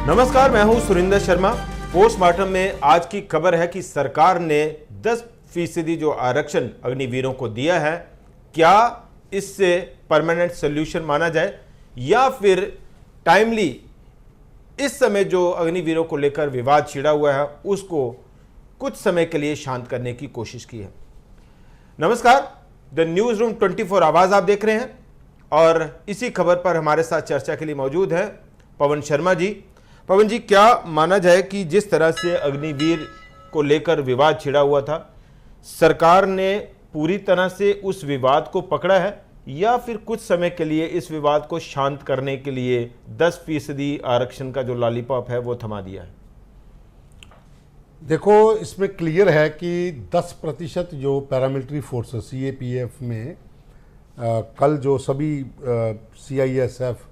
नमस्कार, मैं हूं सुरिंदर शर्मा। पोस्टमार्टम में आज की खबर है कि सरकार ने 10% जो आरक्षण अग्निवीरों को दिया है, क्या इससे परमानेंट सोल्यूशन माना जाए या फिर टाइमली इस समय जो अग्निवीरों को लेकर विवाद छिड़ा हुआ है उसको कुछ समय के लिए शांत करने की कोशिश की है। नमस्कार, द न्यूज रूम 24 आवाज आप देख रहे हैं और इसी खबर पर हमारे साथ चर्चा के लिए मौजूद है पवन शर्मा जी। पवन जी, क्या माना जाए कि जिस तरह से अग्निवीर को लेकर विवाद छिड़ा हुआ था, सरकार ने पूरी तरह से उस विवाद को पकड़ा है या फिर कुछ समय के लिए इस विवाद को शांत करने के लिए 10% आरक्षण का जो लॉलीपॉप है वो थमा दिया है? देखो, इसमें क्लियर है कि 10% जो पैरामिलिट्री फोर्सेस सीएपीएफ में कल जो सभी CISF,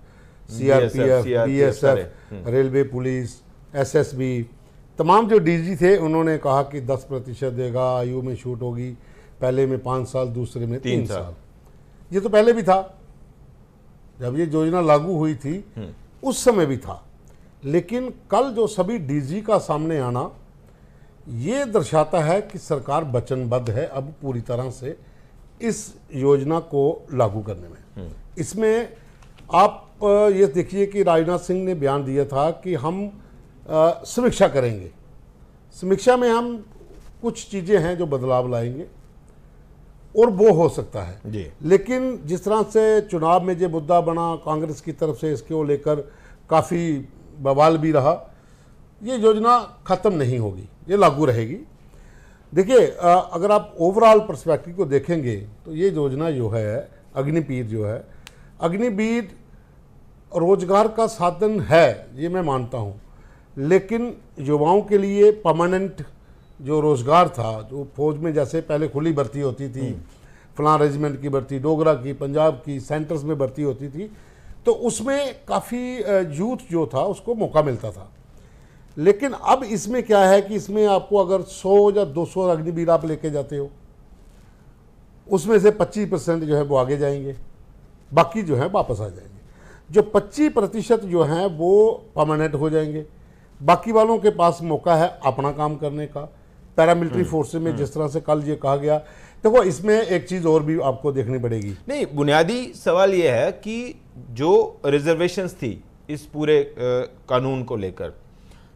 CRPF, BSF, railway police, SSB, तमाम जो डीजी थे उन्होंने कहा कि 10% देगा, आयु में छूट होगी, पहले में 5 साल, दूसरे में 3 साल। ये तो पहले भी था, जब ये योजना लागू हुई थी उस समय भी था। लेकिन कल जो सभी डीजी का सामने आना ये दर्शाता है कि सरकार वचनबद्ध है अब पूरी तरह से इस योजना को लागू करने में। इसमें आप ये देखिए कि राजनाथ सिंह ने बयान दिया था कि हम समीक्षा करेंगे, समीक्षा में हम कुछ चीज़ें हैं जो बदलाव लाएंगे और वो हो सकता है जी। लेकिन जिस तरह से चुनाव में जो मुद्दा बना, कांग्रेस की तरफ से इसको लेकर काफ़ी बवाल भी रहा, ये योजना ख़त्म नहीं होगी, ये लागू रहेगी। देखिए, अगर आप ओवरऑल पर्सपेक्टिव को देखेंगे तो ये योजना जो है अग्निवीर जो है, अग्निवीर रोजगार का साधन है, ये मैं मानता हूँ, लेकिन युवाओं के लिए परमानेंट जो रोजगार था, जो फौज में जैसे पहले खुली भर्ती होती थी, फलां रेजिमेंट की भर्ती, डोगरा की, पंजाब की, सेंटर्स में भर्ती होती थी, तो उसमें काफ़ी यूथ जो था उसको मौका मिलता था। लेकिन अब इसमें क्या है कि इसमें आपको अगर 100 या 200 अग्निवीर आप लेके जाते हो, उसमें से 25% जो है वो आगे जाएंगे, बाकी जो है वापस आ जाएंगे। जो 25% जो हैं वो परमानेंट हो जाएंगे, बाकी वालों के पास मौका है अपना काम करने का। पैरामिलिट्री फोर्सेस में जिस तरह से कल ये कहा गया, देखो इसमें एक चीज़ और भी आपको देखनी पड़ेगी। नहीं, बुनियादी सवाल ये है कि जो रिजर्वेशंस थी इस पूरे कानून को लेकर,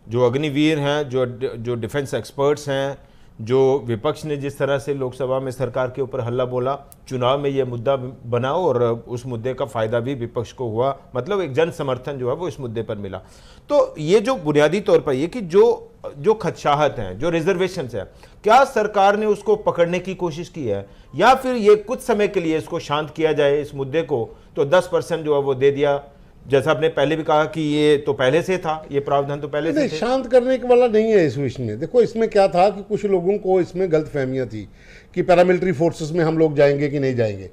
जो अग्निवीर हैं, जो डिफेंस एक्सपर्ट्स हैं, जो विपक्ष ने जिस तरह से लोकसभा में सरकार के ऊपर हल्ला बोला, चुनाव में ये मुद्दा बना और उस मुद्दे का फायदा भी विपक्ष को हुआ, मतलब एक जन समर्थन जो है वो इस मुद्दे पर मिला। तो ये जो बुनियादी तौर पर ये कि जो खदशाहत हैं, जो रिजर्वेशंस हैं, क्या सरकार ने उसको पकड़ने की कोशिश की है या फिर ये कुछ समय के लिए इसको शांत किया जाए इस मुद्दे को, तो 10% जो है वो दे दिया, जैसा आपने पहले भी कहा कि ये तो पहले से था, ये प्रावधान तो पहले से थे। शांत करने के वाला नहीं है इस विषय में। देखो, इसमें क्या था कि कुछ लोगों को इसमें गलतफहमियां थी कि पैरामिलिट्री फोर्सेस में हम लोग जाएंगे कि नहीं जाएंगे।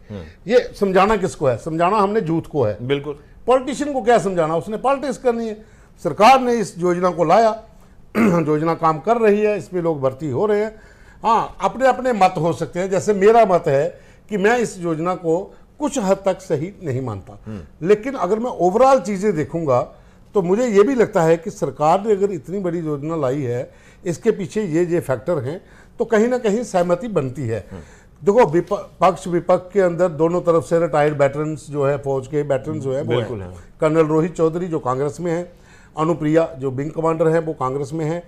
ये समझाना किसको है? समझाना हमने यूथ को है। बिल्कुल, पॉलिटिशियन को क्या समझाना, उसने पॉलिटिक्स करनी है। सरकार ने इस योजना को लाया, योजना काम कर रही है, इसमें लोग भर्ती हो रहे हैं। हाँ, अपने अपने मत हो सकते हैं, जैसे मेरा मत है कि मैं इस योजना को कुछ हद तक सही नहीं मानता, लेकिन अगर मैं ओवरऑल चीज़ें देखूंगा तो मुझे ये भी लगता है कि सरकार ने अगर इतनी बड़ी योजना लाई है, इसके पीछे ये फैक्टर हैं, तो कहीं ना कहीं सहमति बनती है। देखो, पक्ष विपक्ष के अंदर दोनों तरफ से रिटायर्ड वेटरन्स जो है, फौज के वेटरन्स जो है वो है। कर्नल रोहित चौधरी जो कांग्रेस में है, अनुप्रिया जो विंग कमांडर है वो कांग्रेस में है,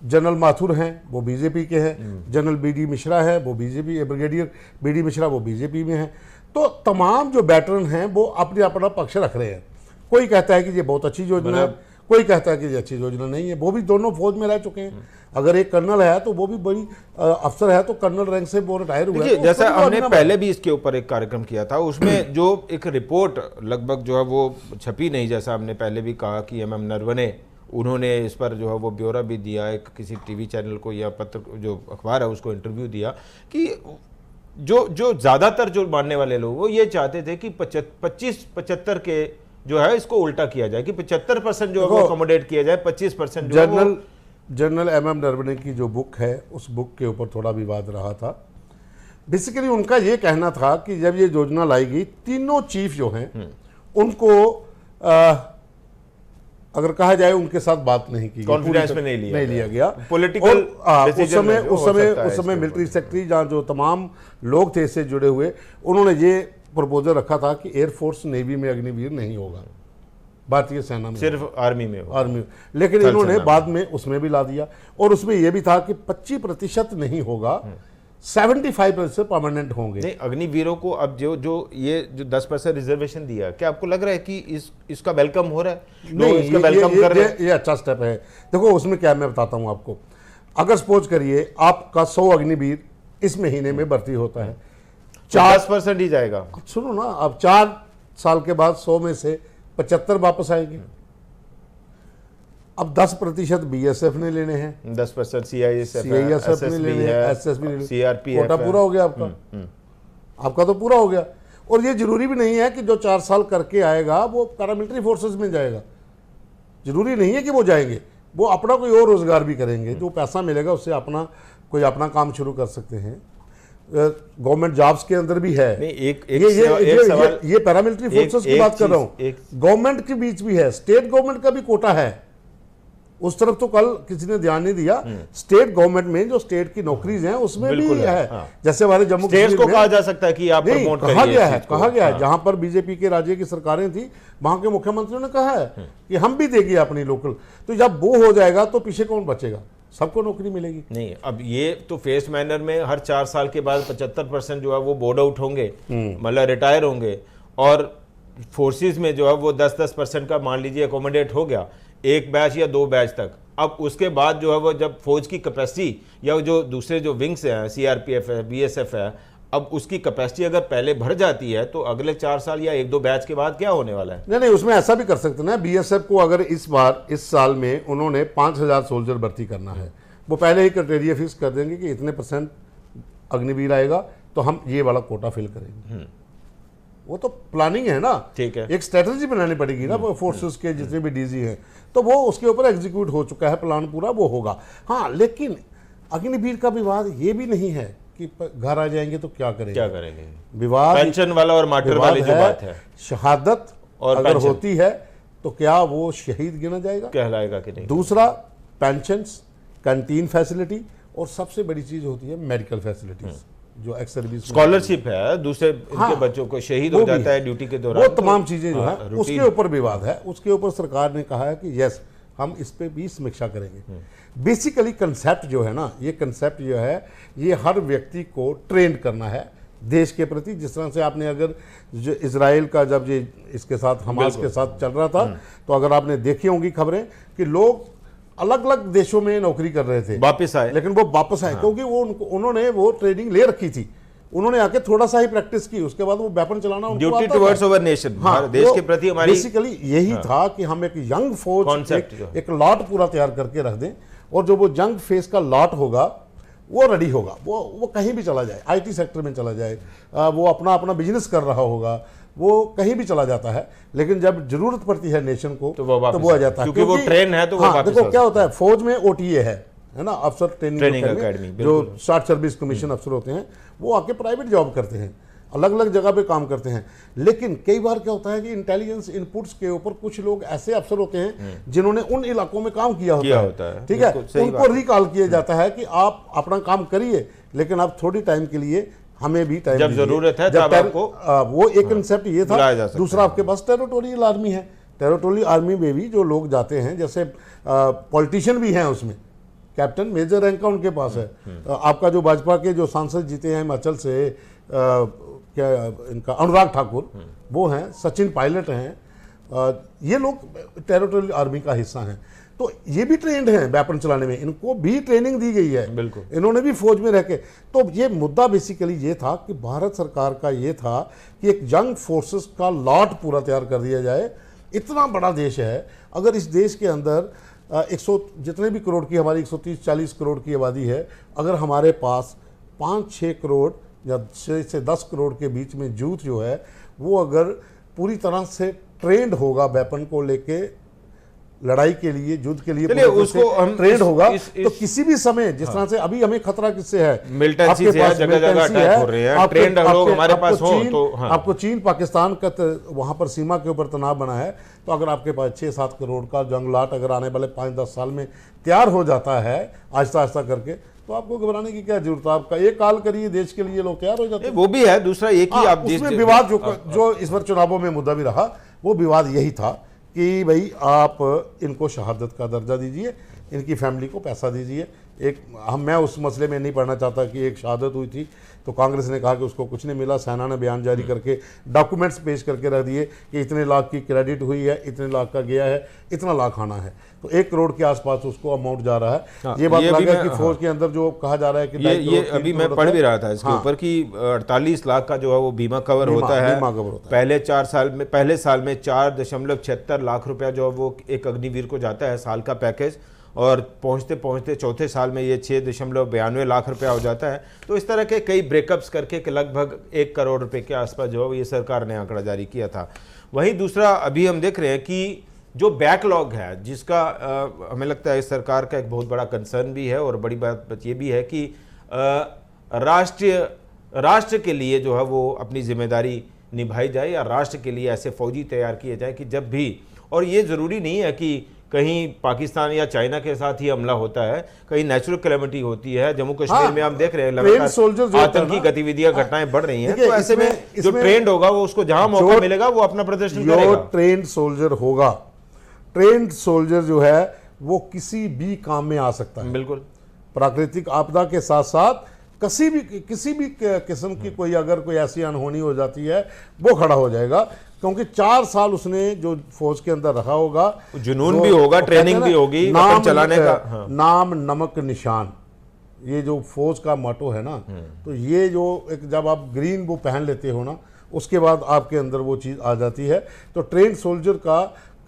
जनरल माथुर हैं वो बीजेपी के हैं, जनरल बीडी मिश्रा है वो बीजेपी, ब्रिगेडियर बीडी मिश्रा वो बीजेपी में है। तो तमाम जो वेटरन हैं वो अपने अपना पक्ष रख रहे हैं। कोई कहता है कि ये बहुत अच्छी योजना है, कोई कहता है कि ये अच्छी योजना नहीं है। वो भी दोनों फौज में रह चुके हैं। अगर एक कर्नल है तो वो भी बड़ी अफसर है, तो कर्नल रैंक से वो रिटायर हुआ है। जैसा हमने पहले भी इसके ऊपर एक कार्यक्रम किया था, उसमें जो एक रिपोर्ट लगभग जो है वो छपी नहीं, जैसा हमने पहले भी कहा कि एमएम नरवणे, उन्होंने इस पर जो है वो ब्यौरा भी दिया, एक किसी टीवी चैनल को या पत्र जो अखबार है उसको इंटरव्यू दिया कि जो ज़्यादातर जो मानने वाले लोग वो ये चाहते थे कि 25-75 के जो है इसको उल्टा किया जाए कि 75% जो है वो अकोमोडेट किया जाए, 25% जनरल एमएम नरवणे की जो बुक है उस बुक के ऊपर थोड़ा विवाद रहा था। बेसिकली उनका ये कहना था कि जब ये योजना लाई गई, तीनों चीफ जो हैं उनको अगर कहा जाए उनके साथ बात नहीं की, कॉन्फिडेंस में नहीं लिया गया। पॉलिटिकल उस समय मिलिट्री सेक्रेटरी जहाँ जो तमाम लोग थे इससे जुड़े हुए, उन्होंने ये प्रपोजल रखा था कि एयरफोर्स नेवी में अग्निवीर नहीं होगा, भारतीय सेना में सिर्फ आर्मी में होगा। आर्मी, लेकिन इन्होंने बाद में उसमें भी ला दिया और उसमें यह भी था कि 25% नहीं होगा, 75% परमानेंट होंगे। नहीं, अग्निवीरों को अब जो 10% रिजर्वेशन दिया, क्या आपको लग रहा है कि इसका वेलकम हो रहा है? नहीं, इसका वेलकम कर रहे हैं। ये अच्छा स्टेप है। देखो उसमें क्या, मैं बताता हूं आपको। अगर सपोज करिए आपका 100 अग्निवीर इस महीने में भर्ती होता है, 10% ही जाएगा। सुनो ना, अब 4 साल के बाद 100 में से 75 वापस आएंगे। अब 10% बीएसएफ ने लेने हैं, 10% सीआईएसएफ ने लेने हैं, एसएसबी ने, सीआरपीएफ, कोटा पूरा हो गया आपका तो पूरा हो गया। और ये जरूरी भी नहीं है कि जो 4 साल करके आएगा वो पैरामिलिट्री फोर्सेस में जाएगा, जरूरी नहीं है कि वो जाएंगे, वो अपना कोई और रोजगार भी करेंगे, जो पैसा मिलेगा उससे अपना काम शुरू कर सकते हैं। गवर्नमेंट जॉब्स के अंदर भी है। ये पैरामिलिट्री फोर्सेस की बात कर रहा हूं, गवर्नमेंट के बीच भी है, स्टेट गवर्नमेंट का भी कोटा है। उस तरफ तो कल किसी ने ध्यान नहीं दिया। स्टेट गवर्नमेंट में जो स्टेट की नौकरीज हैं उसमें भी है। हाँ। जैसे हमारे जम्मू कश्मीर को कहा जा सकता है कि आप प्रमोट करिए, कहा गया है जहां पर बीजेपी के राज्य की सरकारें थी वहां के मुख्यमंत्रियों ने कहा है कि हम भी देंगे अपनी लोकल। तो जब वो हो जाएगा तो पीछे कौन बचेगा? सबको नौकरी मिलेगी। नहीं, अब ये तो फेस मैनर में हर 4 साल के बाद 75% जो है वो बोर्ड आउट होंगे, मतलब रिटायर होंगे, और फोर्सेस में जो है वो 10% का मान लीजिए अकोमोडेट हो गया, 1 बैच या 2 बैच तक। अब उसके बाद जो है वो जब फौज की कैपेसिटी या जो दूसरे जो विंग्स हैं, सीआरपीएफ है, बीएसएफ है, अब उसकी कैपेसिटी अगर पहले भर जाती है तो अगले 4 साल या 1-2 बैच के बाद क्या होने वाला है? नहीं, उसमें ऐसा भी कर सकते ना। बीएसएफ को अगर इस साल में उन्होंने 5000 सोल्जर भर्ती करना है, वो पहले ही क्राइटेरिया फिक्स कर देंगे कि इतने % अग्निवीर आएगा तो हम ये वाला कोटा फिल करेंगे। वो तो प्लानिंग है ना, ठीक है, एक स्ट्रेटजी बनानी पड़ेगी ना फोर्सेस के जितने भी डीजी हैं, तो वो उसके ऊपर एग्जीक्यूट हो चुका है, प्लान पूरा वो होगा। हाँ, लेकिन अग्निवीर का विवाद ये भी नहीं है कि घर आ जाएंगे तो क्या करेंगे। विवाद पेंशन वाला और मार्टर वाली जो बात है, शहादत और अगर होती है तो क्या वो शहीद गिना जाएगा, कहलाएगा कि नहीं? दूसरा पेंशन, कैंटीन फैसिलिटी, और सबसे बड़ी चीज होती है मेडिकल फैसिलिटीज, जो एक्स सर्विस स्कॉलरशिप है, दूसरे इनके बच्चों को शहीद हो जाता है ड्यूटी के दौरान, वो तमाम चीजें जो है उसके ऊपर विवाद है। उसके ऊपर सरकार ने कहा है कि यस, हम इस पे भी समीक्षा करेंगे। बेसिकली कंसेप्ट जो है ना, ये कंसेप्ट जो है ये हर व्यक्ति को ट्रेंड करना है देश के प्रति। जिस तरह से आपने अगर जो इजराइल का जब ये इसके साथ हमास के साथ चल रहा था, तो अगर आपने देखी होंगी खबरें कि लोग अलग अलग देशों में नौकरी कर रहे थे, वापस आए, लेकिन वो वापस आए क्योंकि उन्होंने वो ट्रेनिंग ले रखी थी, उन्होंने आके थोड़ा सा ही प्रैक्टिस की, उसके बाद वो वेपन चलाना ड्यूटी टुवर्ड्स ओवर नेशन, देश के प्रति हमारी बेसिकली यही था कि हम एक यंग फौज, एक लॉट पूरा तैयार करके रख दें, और जो वो यंग फेस का लॉट होगा वो रेडी होगा, वो कहीं भी चला जाए, आईटी सेक्टर में चला जाए, वो अपना बिजनेस कर रहा होगा, वो कहीं भी चला जाता है, लेकिन जब जरूरत पड़ती है नेशन को तो वो आ जाता है, क्योंकि वो ट्रेन है। तो वो वापस देखो क्या होता है, फौज में ओटीए है ना, अफसर ट्रेनिंग अकेडमी, जो शॉर्ट सर्विस कमीशन अफसर होते हैं, वो आके प्राइवेट जॉब करते हैं, अलग अलग जगह पे काम करते हैं। लेकिन कई बार क्या होता है कि इंटेलिजेंस इनपुट्स के ऊपर कुछ लोग ऐसे अफसर होते हैं जिन्होंने उन इलाकों में काम किया होता है, ठीक है, उनको रिकॉल किया जाता है कि आप अपना काम करिए, लेकिन आप थोड़ी टाइम के लिए हमें भी टाइम जब जरूरत है तब आपको, वो एक कंसेप्ट ये था। दूसरा आपके पास टेरिटोरियल आर्मी है, टेरिटोरियल आर्मी में भी जो लोग जाते हैं, जैसे पॉलिटिशियन भी हैं उसमें, कैप्टन मेजर रैंक का उनके पास है। आपका जो भाजपा के जो सांसद जीते हैं हिमाचल से, क्या इनका अनुराग ठाकुर, वो हैं, सचिन पायलट हैं, ये लोग टेरिटोरियल आर्मी का हिस्सा हैं। तो ये भी ट्रेंड हैं वेपन चलाने में, इनको भी ट्रेनिंग दी गई है, बिल्कुल, इन्होंने भी फौज में रह के। तो ये मुद्दा बेसिकली ये था कि भारत सरकार का ये था कि एक यंग फोर्सेस का लॉट पूरा तैयार कर दिया जाए। इतना बड़ा देश है, अगर इस देश के अंदर 100 जितने भी करोड़ की हमारी 130-40 करोड़ की आबादी है, अगर हमारे पास 5-6 करोड़ या 6 से 10 करोड़ के बीच में यूथ जो है वो अगर पूरी तरह से ट्रेंड होगा वेपन को लेके, लड़ाई के लिए, युद्ध के लिए चलिए उसको हम ट्रेंड होगा। इस तो किसी भी समय जिस तरह से अभी हमें खतरा किससे है, मिलिटेंसी से है, जगह जगह अटैक हो रहे हैं, ट्रेंड लोग हमारे पास हो तो आपको चीन पाकिस्तान का वहां पर सीमा के ऊपर तनाव बना है, तो अगर आपके पास 6-7 करोड़ का जंगलात अगर आने वाले 5-10 साल में तैयार हो जाता है आहिस्ता आहिस्ता करके, तो आपको घबराने की क्या जरूरत है। आपका एक काल करिए, देश के लिए लोग तैयार हो जाते हैं। वो भी है। दूसरा एक ही आप उसमें विवाद जो इस बार चुनावों में मुद्दा भी रहा, वो विवाद यही था कि भाई आप इनको शहादत का दर्जा दीजिए, इनकी फैमिली को पैसा दीजिए। मैं उस मसले में नहीं पढ़ना चाहता कि एक शहादत हुई थी तो कांग्रेस ने कहा कि उसको कुछ नहीं मिला, सेना ने बयान जारी करके डॉक्यूमेंट्स पेश करके रख दिए कि इतने लाख की क्रेडिट हुई है, इतने लाख का गया है, इतना लाख आना है, तो 1 करोड़ के आसपास उसको अमाउंट जा रहा है। हाँ, ये बात लगा कि फौज के अंदर जो कहा जा रहा है कि ये अभी मैं पढ़ भी रहा था इसके ऊपर कि 48 लाख का जो है वो बीमा कवर होता है। पहले 4 साल में, पहले साल में 4.76 लाख रुपया जो है वो एक अग्निवीर को जाता है, साल का पैकेज, और पहुंचते पहुंचते चौथे साल में ये 6.92 लाख रुपया हो जाता है। तो इस तरह के कई ब्रेकअप्स करके कि लगभग 1 करोड़ रुपए के आसपास जो है ये सरकार ने आंकड़ा जारी किया था। वहीं दूसरा अभी हम देख रहे हैं कि जो बैकलॉग है, जिसका हमें लगता है इस सरकार का एक बहुत बड़ा कंसर्न भी है, और बड़ी बात ये भी है कि राष्ट्र के लिए जो है वो अपनी जिम्मेदारी निभाई जाए, या राष्ट्र के लिए ऐसे फौजी तैयार किए जाए कि जब भी, और ये ज़रूरी नहीं है कि कहीं पाकिस्तान या चाइना के साथ ही हमला होता है, कहीं नेचुरल कैलेमिटी होती है। जम्मू कश्मीर में हम देख रहे हैं लगातार आतंकी गतिविधियां, घटनाएं बढ़ रही हैं, तो ऐसे में जो ट्रेंड होगा वो उसको जहां मौका मिलेगा वो अपना प्रदर्शन करेगा। ट्रेंड सोल्जर होगा, ट्रेंड सोल्जर जो है वो किसी भी काम में आ सकता है। बिल्कुल, प्राकृतिक आपदा के साथ साथ किसी भी किस्म की कोई अगर कोई ऐसी अनहोनी हो जाती है, वो खड़ा हो जाएगा, क्योंकि 4 साल उसने जो फौज के अंदर रखा होगा, जुनून भी होगा, ट्रेनिंग भी होगी, नाम चलाने का। हाँ। नाम नमक निशान, ये जो फौज का मोटो है ना, तो ये जो एक जब आप ग्रीन वो पहन लेते हो ना, उसके बाद आपके अंदर वो चीज़ आ जाती है। तो ट्रेंड सोल्जर का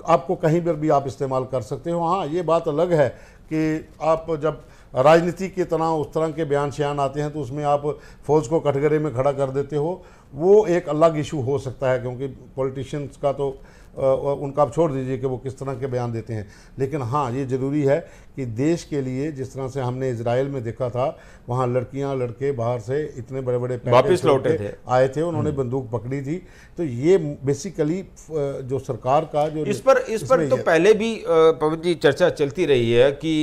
आपको कहीं पर भी आप इस्तेमाल कर सकते हो। हाँ, ये बात अलग है कि आप जब राजनीति के तनाव उस तरह के बयान शयान आते हैं तो उसमें आप फौज को कटघरे में खड़ा कर देते हो, वो एक अलग इशू हो सकता है, क्योंकि पॉलिटिशियंस का तो उनका आप छोड़ दीजिए कि वो किस तरह के बयान देते हैं। लेकिन हाँ, ये ज़रूरी है कि देश के लिए, जिस तरह से हमने इजराइल में देखा था, वहाँ लड़कियाँ लड़के बाहर से इतने बड़े बड़े वापस लौटे थे, आए थे, उन्होंने बंदूक पकड़ी थी। तो ये बेसिकली जो सरकार का जो इस पर तो पहले भी पवन जी चर्चा चलती रही है कि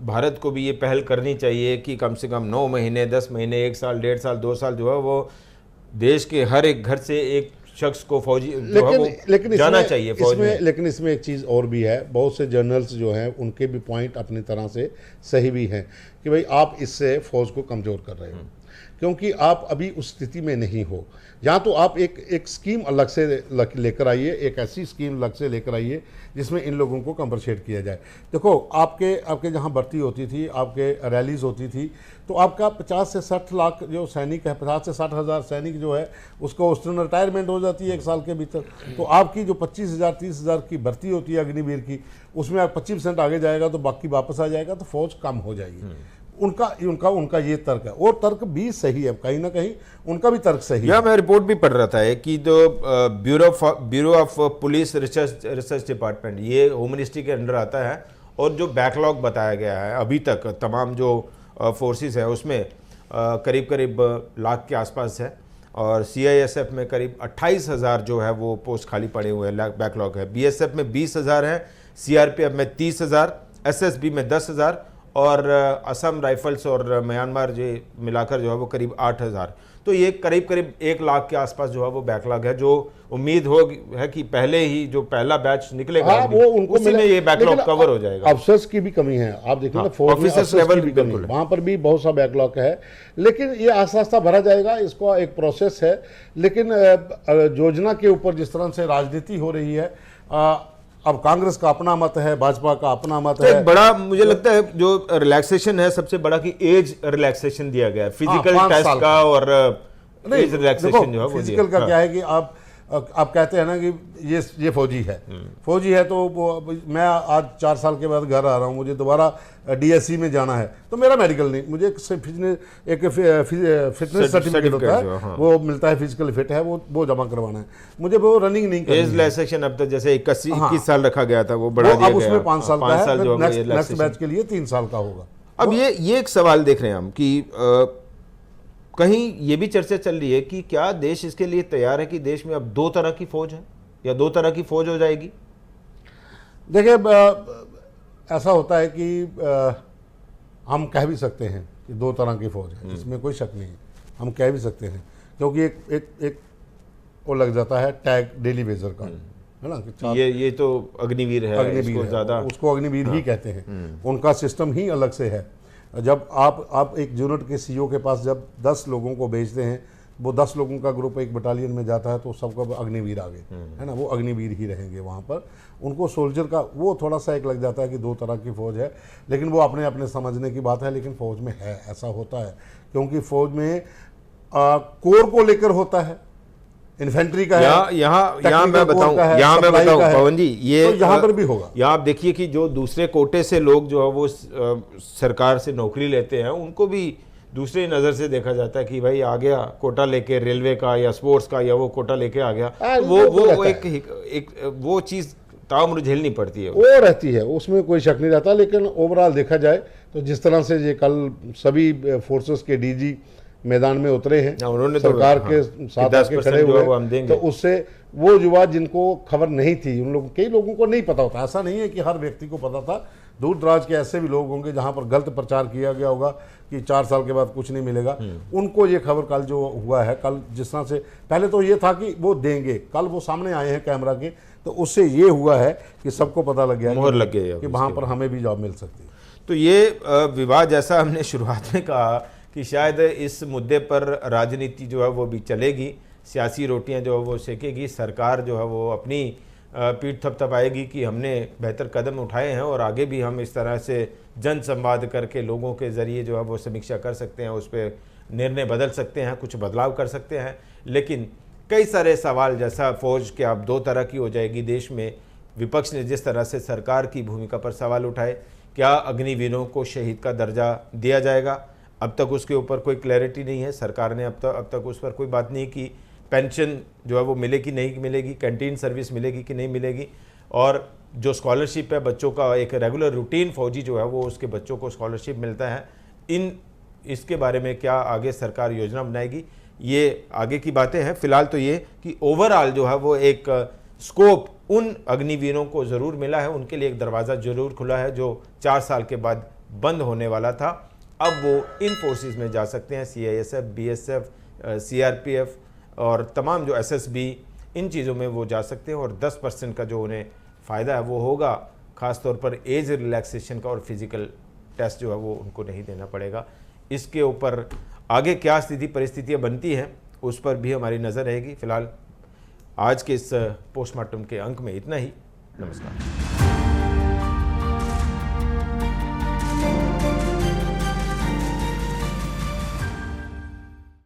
भारत को भी ये पहल करनी चाहिए कि कम से कम 9 महीने, 10 महीने, 1 साल, 1.5 साल, 2 साल जो है वो देश के हर एक घर से एक शख्स को फौजी लेकिन जाना चाहिए फौज में। लेकिन इसमें एक चीज़ और भी है, बहुत से जर्नल्स जो हैं उनके भी पॉइंट अपनी तरह से सही भी हैं कि भाई आप इससे फौज को कमज़ोर कर रहे हो, क्योंकि आप अभी उस स्थिति में नहीं हो। या तो आप एक स्कीम अलग से लेकर आइए, एक ऐसी स्कीम अलग से लेकर आइए जिसमें इन लोगों को कंपनसेट किया जाए। देखो, आपके जहाँ भर्ती होती थी, आपके रैलीज होती थी, तो आपका 50 से 60 लाख जो सैनिक है, 50 से 60 हज़ार सैनिक जो है उसको उस दिन रिटायरमेंट हो जाती है 1 साल के भीतर। तो आपकी जो 25,000 30,000 की भर्ती होती है अग्निवीर की, उसमें आप 25% आगे जाएगा तो बाकी वापस आ जाएगा, तो फौज कम हो जाएगी। उनका ये तर्क है, और तर्क भी सही है, कहीं ना कहीं उनका भी तर्क सही है। मैं रिपोर्ट भी पढ़ रहा था कि जो bureau of police research department, ये होम मिनिस्ट्री के अंडर आता है, और जो बैकलॉग बताया गया है अभी तक तमाम जो फोर्सेस हैं उसमें करीब करीब लाख के आसपास है, और CISF में करीब 28,000 जो है वो पोस्ट खाली पड़े हुए हैं, बैकलॉग है। BSF में 20,000 है, CRPF में 30,000, SSB में 10,000, और असम राइफल्स और म्यांमार जो मिलाकर जो है वो करीब 8,000। तो ये करीब करीब 1 लाख के आसपास जो है वो बैकलॉग है, जो उम्मीद है कि पहले ही जो पहला बैच निकलेगा, हाँ, वो उनको उसी में ये बैकलॉग कवर हो जाएगा। अफसर्स की भी कमी है, आप देखिए ना, ऑफिसर्स लेवल भी कमी, वहाँ पर भी बहुत सा बैकलॉग है, लेकिन ये आस्ता आस्ता भरा जाएगा, इसको एक प्रोसेस है। लेकिन योजना के ऊपर जिस तरह से राजनीति हो रही है, अब कांग्रेस का अपना मत है, भाजपा का अपना मत है। एक बड़ा मुझे लगता है जो रिलैक्सेशन है सबसे बड़ा कि एज रिलैक्सेशन दिया गया है, फिजिकल टेस्ट का, और एज रिलैक्सेशन जो है वो फिजिकल का क्या है कि आप आप कहते हैं ना कि ये फौजी है तो वो, मैं आज 4 साल के बाद घर आ रहा हूँ, मुझे दोबारा DSC में जाना है तो मेरा मेडिकल नहीं, मुझे एक फिटनेस सर्टिफिकेट होता है, हाँ। वो मिलता है, फिजिकल फिट है, वो जमा करवाना है, मुझे वो रनिंग नहीं करनी है। एज रिलैक्सेशन अब तक जैसे 21 साल रखा गया था वो बढ़ा दिया अब गया, उसमें 5 साल का है, जो नेक्स्ट बैच के लिए 3 साल का होगा। अब ये एक सवाल देख रहे हैं हम कि कहीं ये भी चर्चा चल रही है कि क्या देश इसके लिए तैयार है कि देश में अब 2 तरह की फौज है या 2 तरह की फौज हो जाएगी? देखिए, ऐसा होता है कि हम कह भी सकते हैं कि 2 तरह की फौज है, इसमें कोई शक नहीं है, हम कह भी सकते हैं, क्योंकि एक वो लग जाता है टैग डेली वेजर का, है ना, ये तो अग्निवीर है, अग्निवीर ज़्यादा उसको अग्निवीर ही कहते हैं, उनका सिस्टम ही अलग से है। जब आप एक यूनिट के CEO के पास जब 10 लोगों को भेजते हैं, वो 10 लोगों का ग्रुप एक बटालियन में जाता है तो सबका अग्निवीर आगे, है ना, वो अग्निवीर ही रहेंगे वहाँ पर। उनको सोल्जर का वो थोड़ा सा एक लग जाता है कि 2 तरह की फ़ौज है, लेकिन वो अपने समझने की बात है, लेकिन फ़ौज में है, ऐसा होता है, क्योंकि फ़ौज में कोर को लेकर होता है, इन्फेंट्री का है, यहाँ मैं बताऊं पवन जी, ये तो यहाँ पर भी होगा। यहाँ आप देखिए कि जो दूसरे कोटे से लोग जो है वो सरकार से नौकरी लेते हैं, उनको भी दूसरी नज़र से देखा जाता है कि भाई आ गया कोटा लेके रेलवे का या स्पोर्ट्स का, या वो कोटा लेके आ गया, तो वो एक वो चीज़ ताउम्र झेलनी पड़ती है, वो रहती है, उसमें कोई शक नहीं रहता। लेकिन ओवरऑल देखा जाए तो जिस तरह से ये कल सभी फोर्सेस के DG मैदान में उतरे हैं, उन्होंने सरकार के साथ आके खड़े हुए, तो उससे वो युवा जिनको खबर नहीं थी, उन लोगों, कई लोगों को नहीं पता होता, ऐसा नहीं है कि हर व्यक्ति को पता था, दूर दराज के ऐसे भी लोग होंगे जहां पर गलत प्रचार किया गया होगा कि 4 साल के बाद कुछ नहीं मिलेगा, उनको ये खबर कल जो हुआ है, कल जिस तरह से पहले तो ये था कि वो देंगे, कल वो सामने आए हैं कैमरा के, तो उससे ये हुआ है कि सबको पता लग गया, मोहर लग गई कि वहां पर हमें भी जॉब मिल सकती है। तो ये विवाद, जैसा हमने शुरुआत में कहा कि शायद इस मुद्दे पर राजनीति जो है वो भी चलेगी, सियासी रोटियां जो है वो सेकेगी, सरकार जो है वो अपनी पीठ थपथपाएगी कि हमने बेहतर कदम उठाए हैं और आगे भी हम इस तरह से जन संवाद करके लोगों के ज़रिए जो है वो समीक्षा कर सकते हैं, उस पर निर्णय बदल सकते हैं, कुछ बदलाव कर सकते हैं। लेकिन कई सारे सवाल, जैसा फौज के अब 2 तरह की हो जाएगी देश में, विपक्ष ने जिस तरह से सरकार की भूमिका पर सवाल उठाए, क्या अग्निवीरों को शहीद का दर्जा दिया जाएगा, अब तक उसके ऊपर कोई क्लैरिटी नहीं है, सरकार ने अब तक उस पर कोई बात नहीं की। पेंशन जो है वो मिलेगी नहीं मिलेगी, कैंटीन सर्विस मिलेगी कि नहीं मिलेगी, और जो स्कॉलरशिप है बच्चों का, एक रेगुलर रूटीन फौजी जो है वो उसके बच्चों को स्कॉलरशिप मिलता है, इसके बारे में क्या आगे सरकार योजना बनाएगी, ये आगे की बातें हैं। फिलहाल तो ये कि ओवरऑल जो है वो एक स्कोप उन अग्निवीरों को ज़रूर मिला है, उनके लिए एक दरवाज़ा ज़रूर खुला है जो 4 साल के बाद बंद होने वाला था। अब वो इन फोर्सेस में जा सकते हैं, CISF, BSF, CRPF और तमाम जो SSB, इन चीज़ों में वो जा सकते हैं, और 10% का जो उन्हें फ़ायदा है वो होगा, ख़ास तौर पर एज रिलैक्सेशन का, और फिज़िकल टेस्ट जो है वो उनको नहीं देना पड़ेगा। इसके ऊपर आगे क्या स्थिति परिस्थितियाँ बनती हैं उस पर भी हमारी नज़र रहेगी। फ़िलहाल आज के इस पोस्टमार्टम के अंक में इतना ही। नमस्कार।